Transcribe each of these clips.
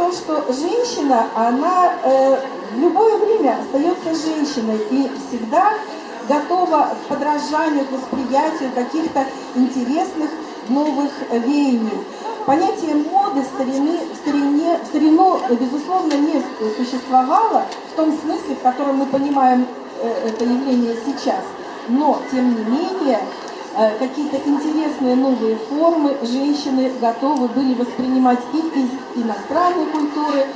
том, что женщина, она в любое время остается женщиной и всегда готова к подражанию, к восприятию каких-то интересных новых веяний. Понятие моды в старину, безусловно, не существовало в том смысле, в котором мы понимаем это явление сейчас. Но, тем не менее, какие-то интересные новые формы женщины готовы были воспринимать и из иностранной культуры,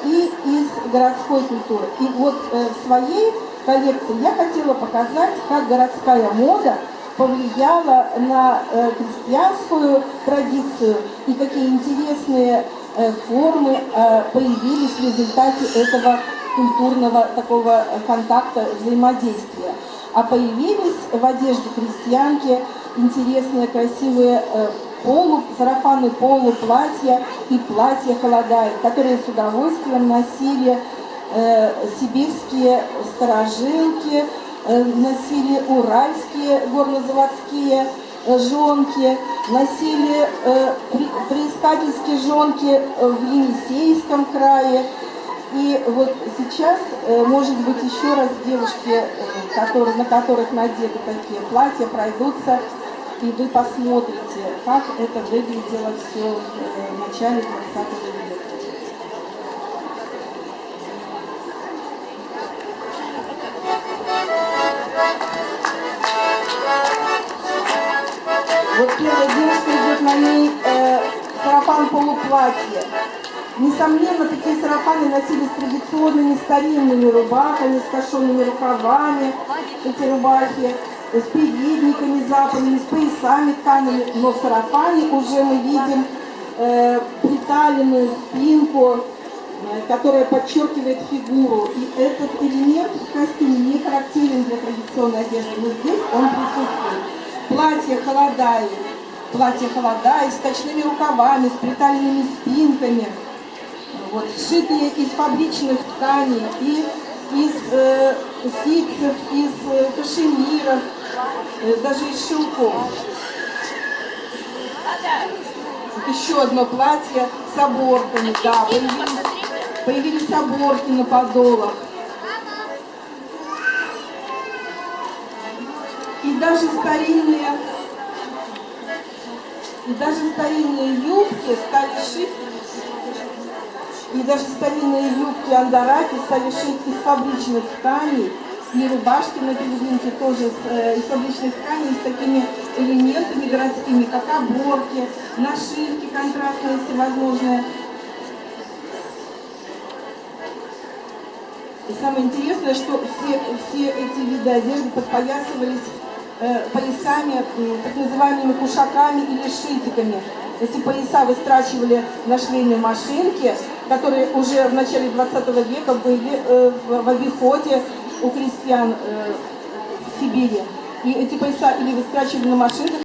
и из городской культуры. И вот в своей коллекции я хотела показать, как городская мода повлияла на крестьянскую традицию и какие интересные формы появились в результате этого культурного такого контакта, взаимодействия. А появились в одежде крестьянки интересные, красивые сарафаны, полуплатья и платья холодаев, которые с удовольствием носили сибирские старожилки, носили уральские горнозаводские жонки, носили приискательские жонки в Енисейском крае. И вот сейчас, может быть, еще раз девушки, на которых надеты такие платья, пройдутся, и вы посмотрите, как это выглядело все в начале 20 века. Вот первая девушка идет, на ней сарафан полуплатье. Несомненно, такие сарафаны носились традиционными старинными рубахами, с кашенными рукавами, эти рубахи, с передниками западными, с поясами ткаными. Но в сарафане уже мы видим приталенную спинку, которая подчеркивает фигуру. И этот элемент в костюме не характерен для традиционной одежды, но здесь он присутствует. Платье холодаи с точными рукавами, с приталенными спинками, вот, сшитые из фабричных тканей, и из ситцев, из кашемиров, даже из шелков. Вот еще одно платье с оборками, да, появились оборки на подолах. И даже старинные юбки стали шить, андараки стали шить из фабричных тканей, и рубашки на переднике тоже из фабричных тканей, с такими элементами городскими, как оборки, нашивки контрастные всевозможные. И самое интересное, что все эти виды одежды подпоясывались поясами, так называемыми кушаками или шитиками. Эти пояса выстрачивали на швейной машинке, которые уже в начале 20 века были в обиходе у крестьян в Сибири. И эти пояса или выстрачивали на машинках,